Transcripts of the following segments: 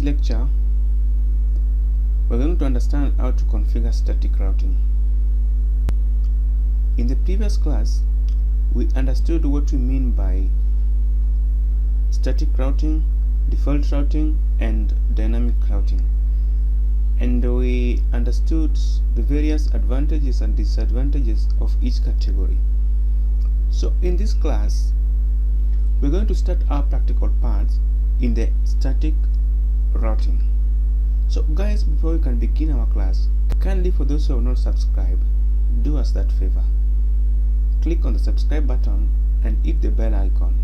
today's lecture, we're going to understand how to configure static routing. In the previous class, we understood what we mean by static routing, default routing, and dynamic routing. And we understood the various advantages and disadvantages of each category. So in this class, we're going to start our practical parts in the static routing. So guys, before we can begin our class, kindly, for those who have not subscribed, do us that favor. Click on the subscribe button and hit the bell icon.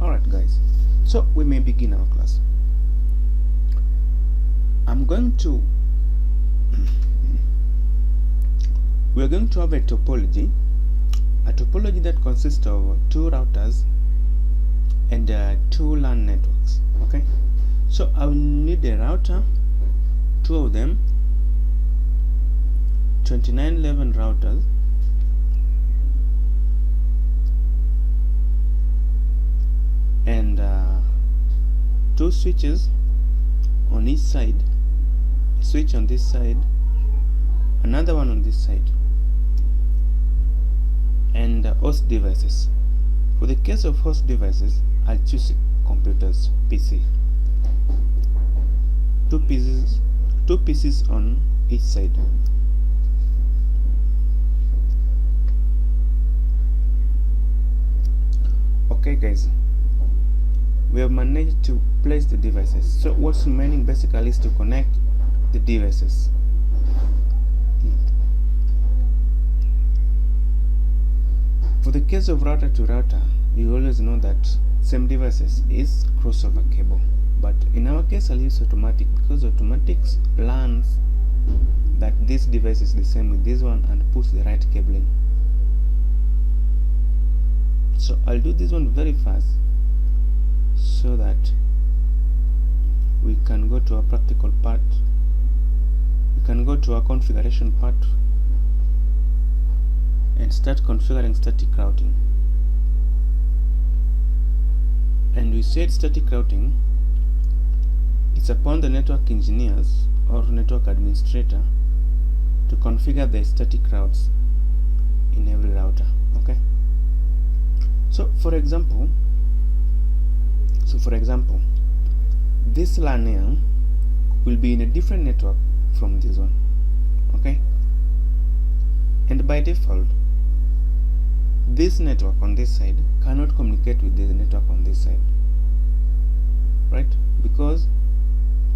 Alright guys, so we may begin our class. We are going to have a topology that consists of two routers and two LAN networks. Okay, so I will need a router, two of them, 2911 routers, and two switches on each side, a switch on this side, another one on this side, and host devices. For the case of host devices, I'll choose computers, PC. Two pieces on each side. Okay guys, we have managed to place the devices. So what's remaining basically is to connect the devices. For the case of router to router, you always know that same devices is crossover cable, but in our case I'll use automatic because automatic learns that this device is the same with this one and puts the right cabling. So I'll do this one very fast so that we can go to our practical part. We can go to our configuration part and start configuring static routing. And we said static routing, it's upon the network engineers or network administrator to configure the static routes in every router. Okay, so for example, this LAN here will be in a different network from this one. Okay, and by default this network on this side cannot communicate with the network on this side, right? Because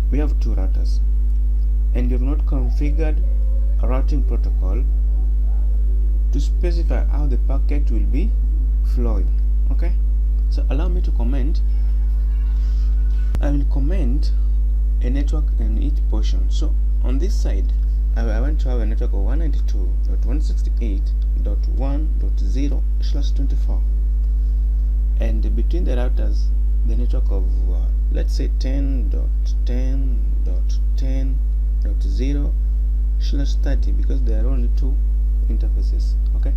we have two routers and we have not configured a routing protocol to specify how the packet will be flowing. Okay, so allow me to comment. I will comment a network in each portion. So on this side, I want to have a network of 192.168.1.0/24, and between the routers the network of let's say 10.10.10.0/30, because there are only two interfaces. Okay,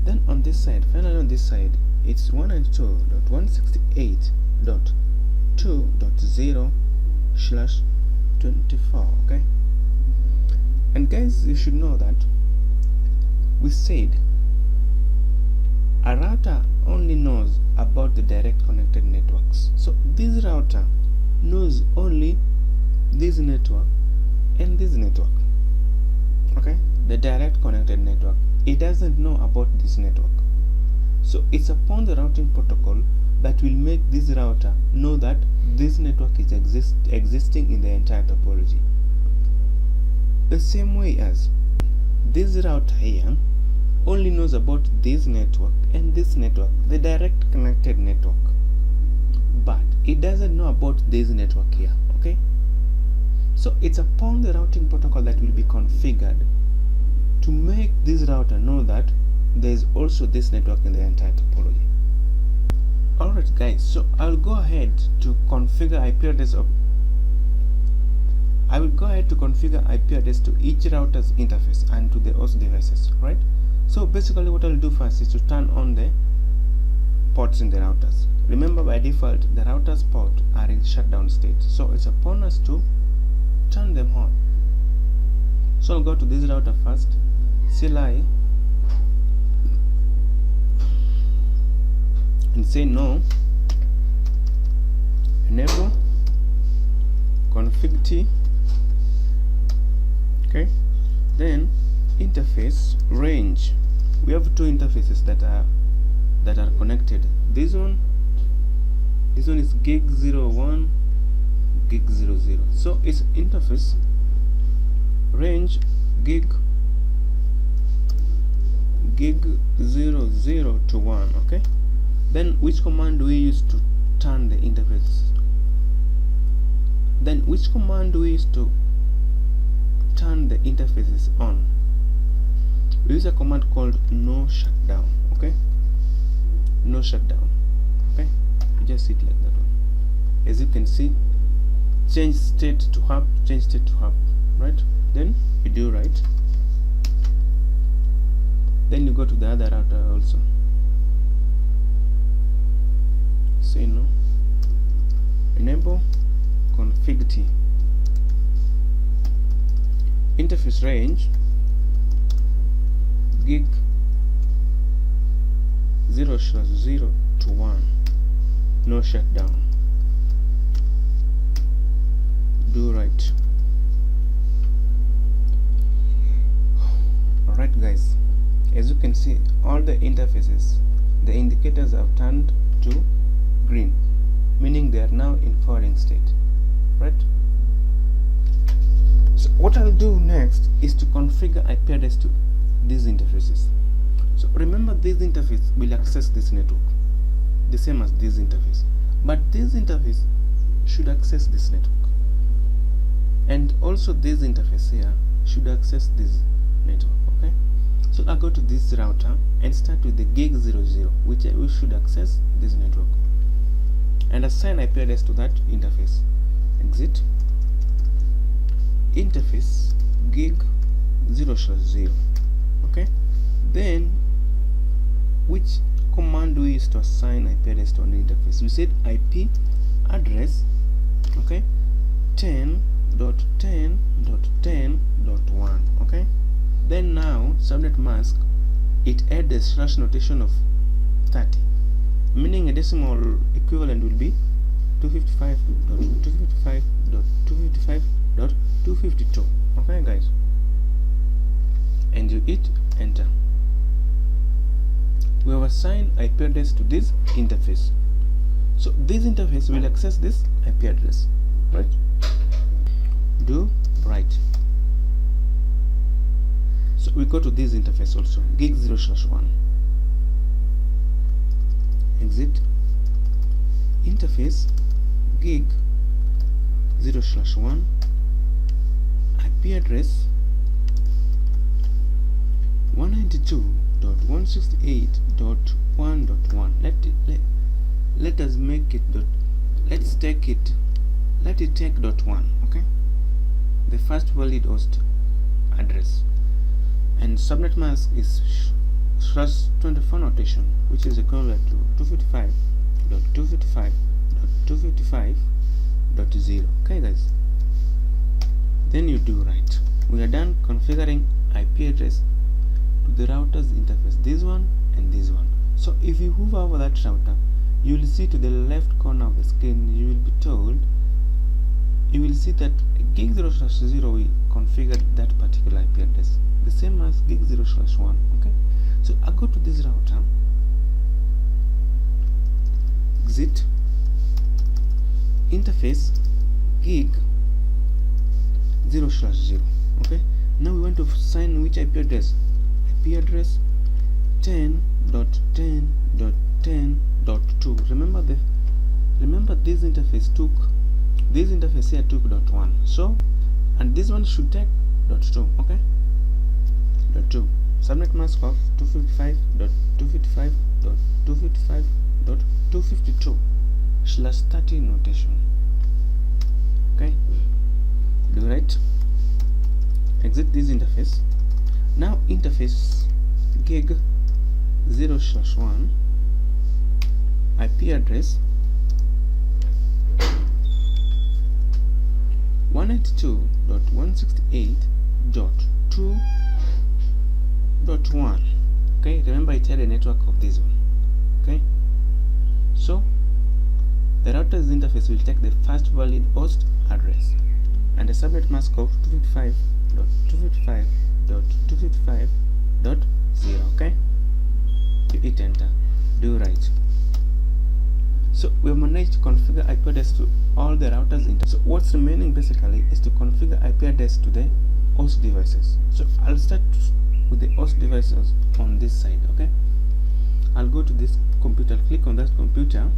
then on this side, finally on this side, it's 192.168.2.0/24. okay, and guys, you should know that we said a router only knows about the direct connected networks. So this router knows only this network and this network. Okay, the direct connected network. It doesn't know about this network. So it's upon the routing protocol that will make this router know that this network is existing in the entire topology. The same way as this router here only knows about this network and this network, the direct connected network, but it doesn't know about this network here. Okay, so it's upon the routing protocol that will be configured to make this router know that there is also this network in the entire topology. Alright guys, so I'll go ahead to configure IP address of I will go ahead to configure IP address to each router's interface and to the host devices, right? So basically what I'll do first is to turn on the ports in the routers. remember by default the router's port are in shutdown state, so it's upon us to turn them on. So I'll go to this router first, CLI, and say no, enable config T. Okay, then interface range. We have two interfaces that are connected. This one is gig 01, gig 00. So its interface range gig 00 to 1. Okay, then which command do we use to turn the interface? Then which command do we use to turn the interfaces on? We use a command called no shutdown. Okay, no shutdown. Okay, you just see it like that one. As you can see, change state to hub, change state to hub, right? Then you do right. Then you go to the other router also. Say no, enable config T. Interface range gig 0/0 to 1, no shutdown. Do right. Alright guys, as you can see, all the interfaces, the indicators have turned to green, meaning they are now in forwarding state, right? So what I'll do next is to configure IP address to these interfaces. So remember, this interface will access this network the same as this interface, but this interface should access this network, and also this interface here should access this network. Okay, so I'll go to this router and start with the gig 00, which we should access this network, and assign IP address to that interface. Exit interface gig 0/0. Okay, then which command do we use to assign IP address to an interface? We said IP address, okay, 10.10.10.1. okay, then now subnet mask, it adds a slash notation of 30, meaning a decimal equivalent will be 255.255.255.252. okay guys, and you hit enter. We have assigned IP address to this interface, so this interface will access this IP address, right? Do right. So we go to this interface also, gig 0/1. Exit interface gig 0/1, IP address 192.168.1.1. let us make it let it take .1. okay, the first valid host address, and subnet mask is /24 notation, which is equivalent to 255.255.255.0. okay guys, then you do right. We are done configuring IP address to the router's interface, this one and this one. So if you hover over that router, you will see to the left corner of the screen, you will see that gig 0/0 we configured that particular IP address, the same as gig 0/1. okay, so I go to this router, exit interface gig 0/0. okay, now we want to assign which IP address? IP address 10.10.10.2. remember this interface here took .1, so, and this one should take .2. okay, .2 subnet mask of 255.255.252/30 notation. okay, do right. Exit this interface. Now interface gig 0/1, IP address 192.168.2.1. okay, remember it had a network of this one. Okay, so the router's interface will take the first valid host address and a subnet mask of 255.255.255.0. okay, you hit enter, do right. So we managed to configure IP address to all the routers so what's remaining basically is to configure IP address to the host devices. So I'll start with the host devices on this side. Okay, I'll go to this computer, click on that computer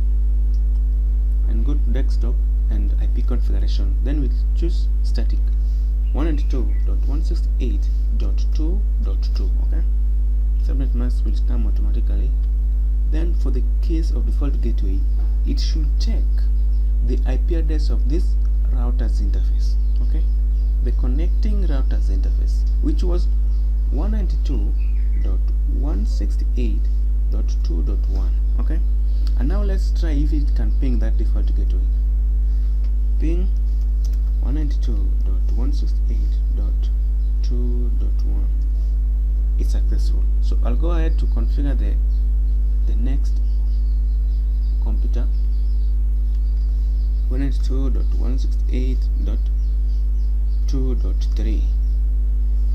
and go to desktop and IP configuration. Then we'll choose static 192.168.2.2. okay, subnet mask will come automatically. Then for the case of default gateway, it should check the IP address of this router's interface. Okay, the connecting router's interface, which was 192.168.2.1. okay, and now let's try if it can ping that default gateway. Ping 192.168.2.1. it's successful. So I'll go ahead to configure the next computer 192.168.2.3.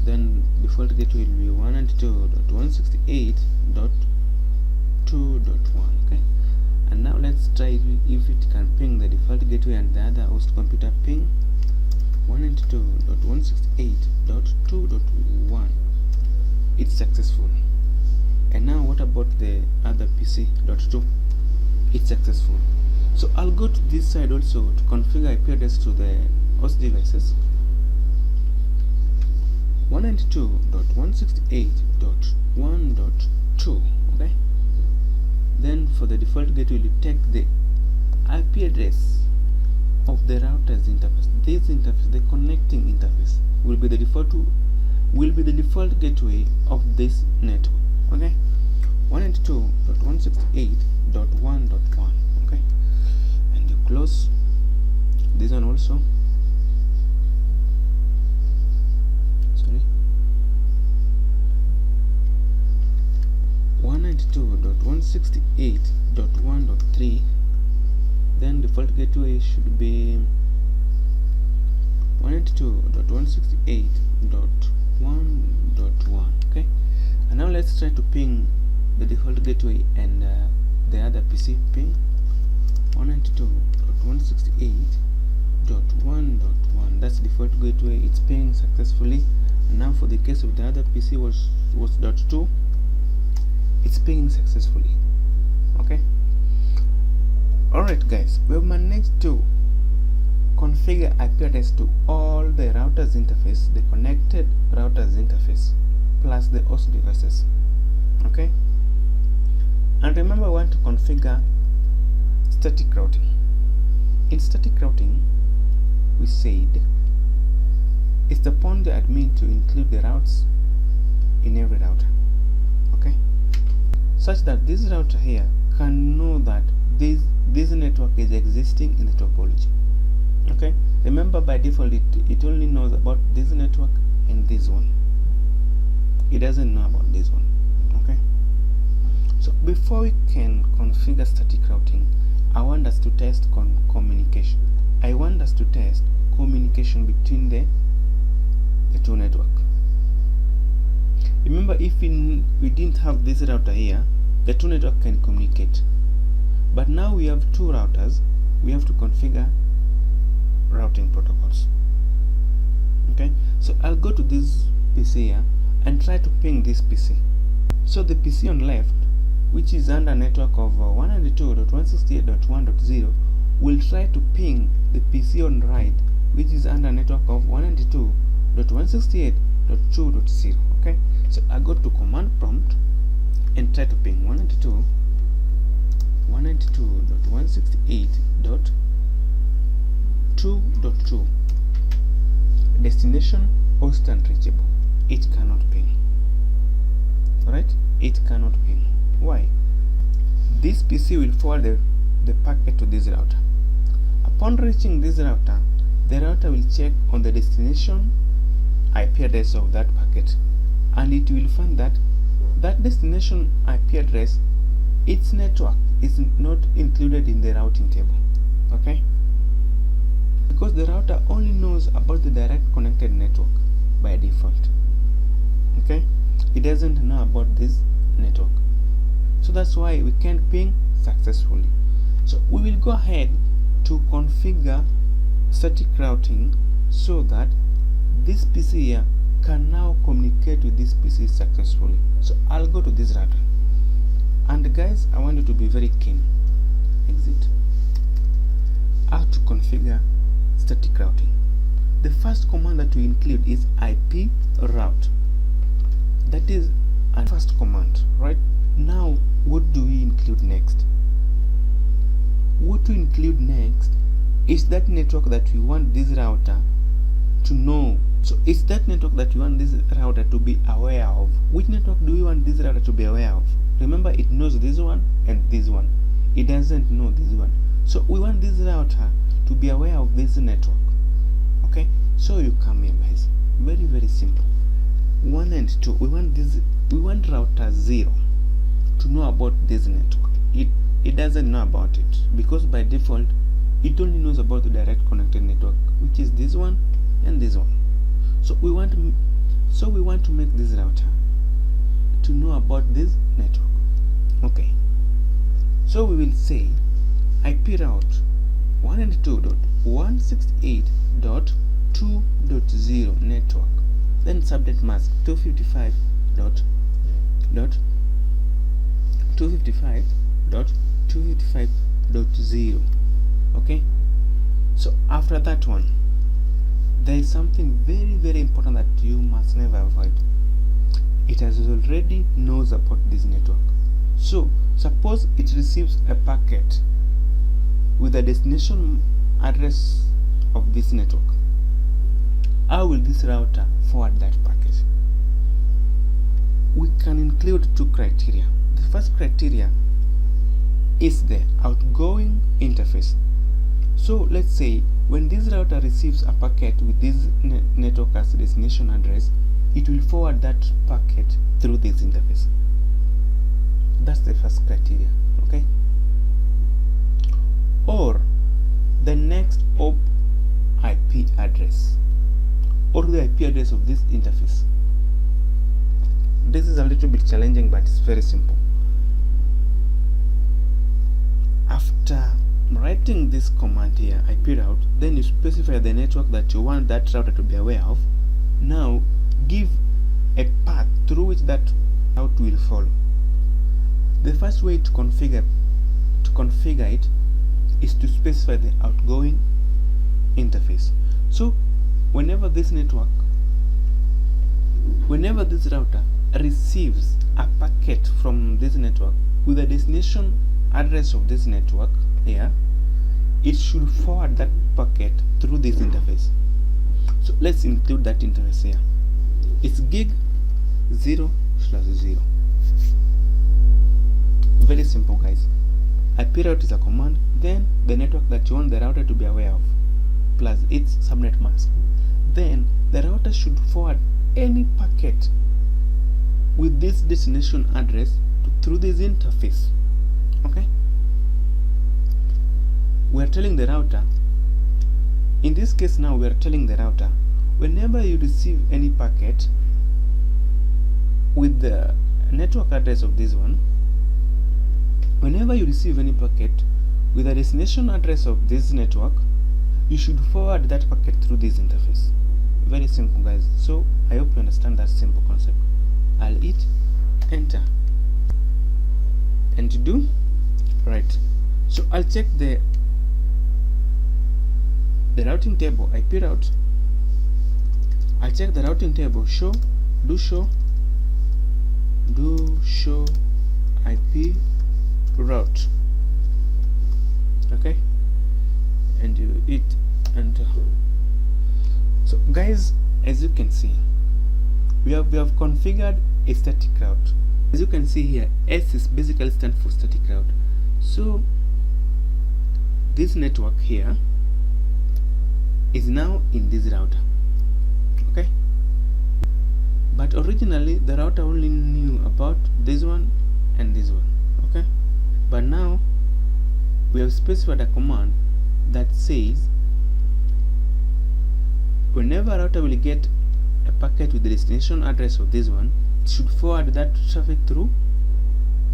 then default gateway will be 192.168.2.1. okay, and now let's try if it can ping the default gateway and the other host computer. Ping 192.168.2.1. it's successful. And now what about the other PC.2? it's successful. So I'll go to this side also to configure IP address to the host devices 192.168.1.2. okay, then for the default gateway you take the IP address of the router's interface. This interface, the connecting interface, will be the default gateway of this network. okay, 192.168.1.1. okay, and you close this one also. Sorry, 192.168.1.3. then default gateway should be 192.168.1.1. okay, and now let's try to ping the default gateway and the other PC. Ping 192.168.1.1. that's default gateway, it's pinging successfully. And now for the case of the other PC was .2, it's pinging successfully. okay, alright guys, we've managed to configure IP address to all the router's interface, the connected router's interface, plus the host devices. okay, and remember we want to configure static routing. In static routing, we said it's upon the admin to include the routes in every router. okay, such that this router here can know that this network is existing in the topology. okay, remember by default it only knows about this network and this one. It doesn't know about this one. okay, so before we can configure static routing, I want us to test communication. I want us to test communication between the two networks. Remember, if we didn't have this router here, the two networks can communicate. But now we have two routers, we have to configure routing protocols. okay, so I'll go to this PC here and try to ping this PC. So the PC on left, which is under network of 192.168.1.0, will try to ping the PC on right, which is under network of 192.168.2.0. okay, so I go to command prompt and try to ping 192.168.2.2. destination host unreachable. It cannot ping. Alright, it cannot ping. Why? this PC will forward the packet to this router. Upon reaching this router, the router will check on the destination IP address of that packet, and it will find that that destination IP address, its network is not included in the routing table. Okay, because the router only knows about the direct connected network by default. Okay, it doesn't know about this network, so that's why we can't ping successfully. So we will go ahead to configure static routing so that this PC here can now communicate with this PC successfully. So I'll go to this router, and guys, I want you to be very keen. Exit. How to configure static routing. The first command that we include is IP route. That is our first command. Right now, what do we include next? What to include next is that network that we want this router to know. So it's that network that we want this router to be aware of. Which network do we want this router to be aware of? Remember, it knows this one and this one. It doesn't know this one. So we want this router to be aware of this network. Okay, so you come here, guys. Very, very simple. 1 and 2. We want router 0 to know about this network. It doesn't know about it, because by default it only knows about the direct connected network, which is this one and this one. So we want to make this router to know about this network. Okay, so we will say IP route 1 and 2.168.2.0 network, then subnet mask 255.255.255.0. okay, so after that one, there is something very, very important that you must never avoid. It has already knows about this network. So suppose it receives a packet with the destination address of this network. How will this router forward that packet? We can include two criteria. The first criteria is the outgoing interface. So let's say when this router receives a packet with this network as destination address, it will forward that packet through this interface. That's the first criteria. Okay, or the next op IP address, or the IP address of this interface. This is a little bit challenging, but it's very simple. After writing this command here, IP route, then you specify the network that you want that router to be aware of. Now give a path through which that route will follow. The first way to configure it is to specify the outgoing interface. So whenever this router receives a packet from this network with the destination address of this network here, it should forward that packet through this interface. So let's include that interface here. It's gig 0/0. Very simple, guys. IP route is a command, then the network that you want the router to be aware of, plus its subnet mask. Then the router should forward any packet with this destination address through this interface. Okay, we are telling the router, in this case now we are telling the router, whenever you receive any packet with the network address of this one, whenever you receive any packet with the destination address of this network, you should forward that packet through this interface. Very simple, guys. So I hope you understand that simple concept. I'll hit enter and do right. So I'll check the routing table, IP route. I'll check the routing table, do show IP route. Okay, and you hit enter. So guys, as you can see, we have configured a static route. As you can see here, S is basically stands for static route. So this network here is now in this router, okay? But originally the router only knew about this one and this one, okay? But now we have specified a command that says whenever a router will get a packet with the destination address of this one, it should forward that traffic through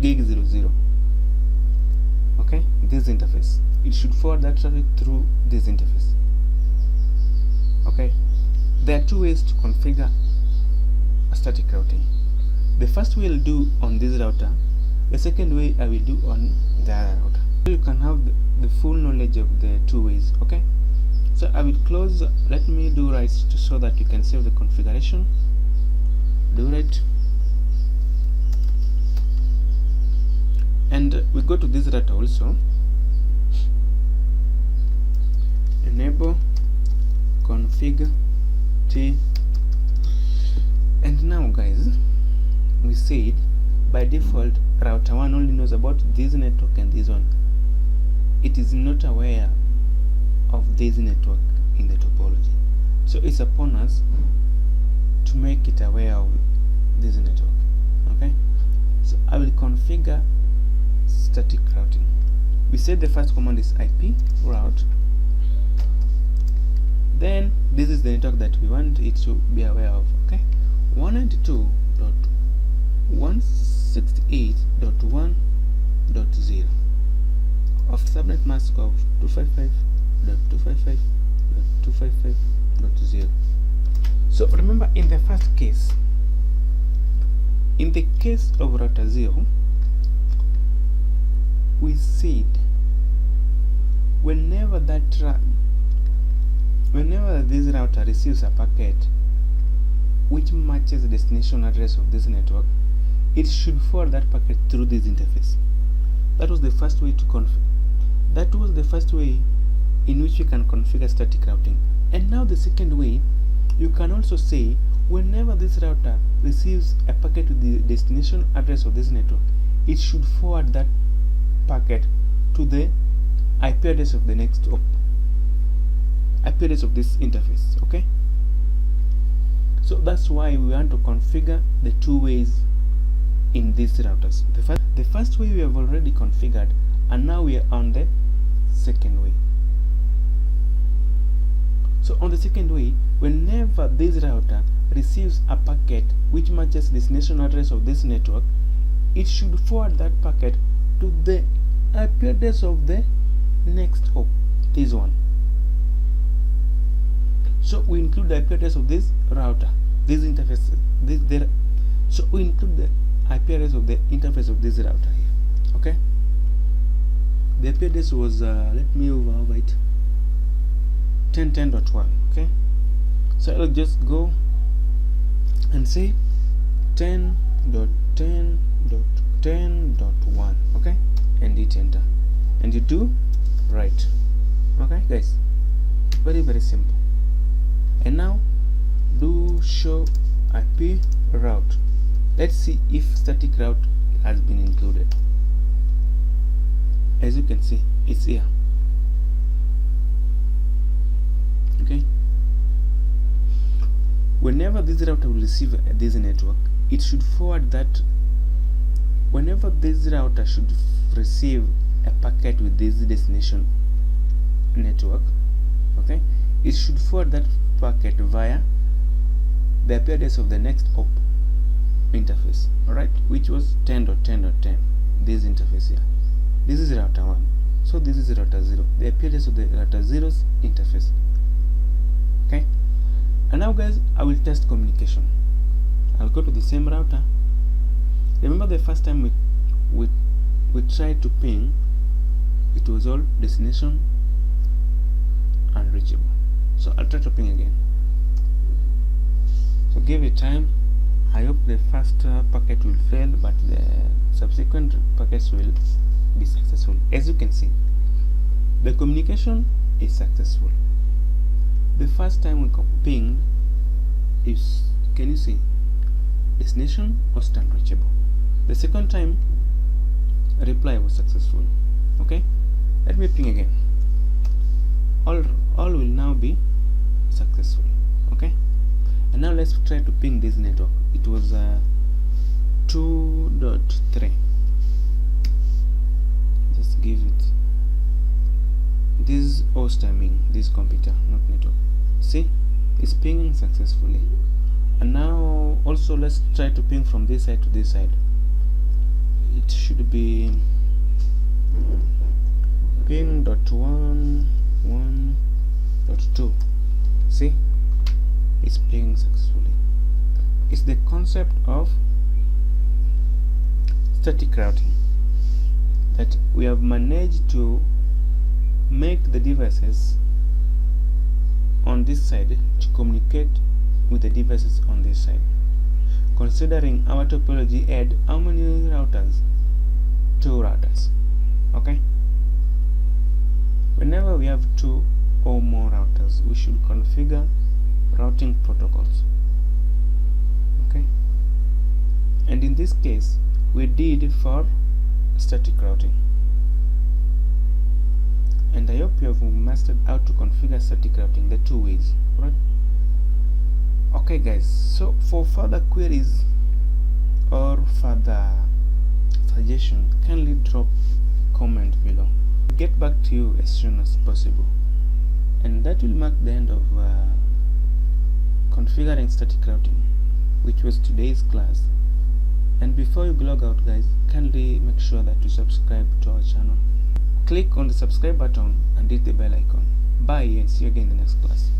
gig 00. Okay, this interface. It should forward that traffic through this interface. Okay, there are two ways to configure a static routing. The first way I'll do on this router, the second way I will do on the other router. So you can have the full knowledge of the two ways. Okay, so I will close. Let me do right so that you can save the configuration. Do right, and we go to this router also. Enable config t, and now guys, we said by default router 1 only knows about this network and this one. It is not aware of this network in the topology, so it's upon us to make it aware of this network. Okay, so I will configure static routing. We said the first command is IP route. Then this is the network that we want it to be aware of. Okay, 192.168.1.0 of subnet mask of 255.255.255.0. So remember, in the first case, in the case of router 0, we said whenever this router receives a packet which matches the destination address of this network, it should forward that packet through this interface. That was the first way to that was the first way in which you can configure static routing. And now the second way, you can also say whenever this router receives a packet with the destination address of this network, it should forward that packet to the IP address of the next hop, IP address of this interface. Okay, so that's why we want to configure the two ways in these routers. The first way we have already configured, and now we are on the second way. So on the second way, whenever this router receives a packet which matches the destination address of this network, it should forward that packet to the IP address of the next hop, this one. So we include the IP address of this router, this interface, so we include the IP address of the interface of this router here. Okay, the IP address was let me over it, 10.10.1. okay, so I'll just go and say 10.10.10.1. okay, and hit enter, and you do right. Okay guys, very very simple. And now do show IP route. Let's see if static route has been included. As you can see, it's here. Okay, whenever this router will receive this network, it should forward that. Whenever this router should receive a packet with this destination network, okay, it should forward that packet via the IP address of the next hop interface, alright, which was 10.10.10, this interface here. This is router 1, so this is router 0, the IP address of the router 0's interface. Okay, and now guys, I will test communication. I'll go to the same router. Remember the first time we tried to ping, it was all destination unreachable. So I'll try to ping again. So give it time. I hope the first packet will fail, but the subsequent packets will be successful. As you can see, the communication is successful. The first time we pinged is, can you see, destination was unreachable. The second time, reply was successful. Okay, let me ping again. All will now be successful. Okay, and now let's try to ping this network. It was 2.3. Just give it this host timing, this computer, not network. See, it's pinging successfully. And now also let's try to ping from this side to this side. It should be ping.1.1.2. See, it's pinging successfully. It's the concept of static routing that we have managed to make the devices on this side to communicate with the devices on this side. Considering our topology had how many routers? 2 routers. Okay, whenever we have 2 or more routers, we should configure routing protocols. Okay, and in this case we did for static routing, and I hope you have mastered how to configure static routing the 2 ways, right? Okay guys, so for further queries or further suggestion, kindly drop comment below. We'll get back to you as soon as possible, and that will mark the end of configuring static routing, which was today's class. And before you log out guys, kindly make sure that you subscribe to our channel. Click on the subscribe button and hit the bell icon. Bye, and see you again in the next class.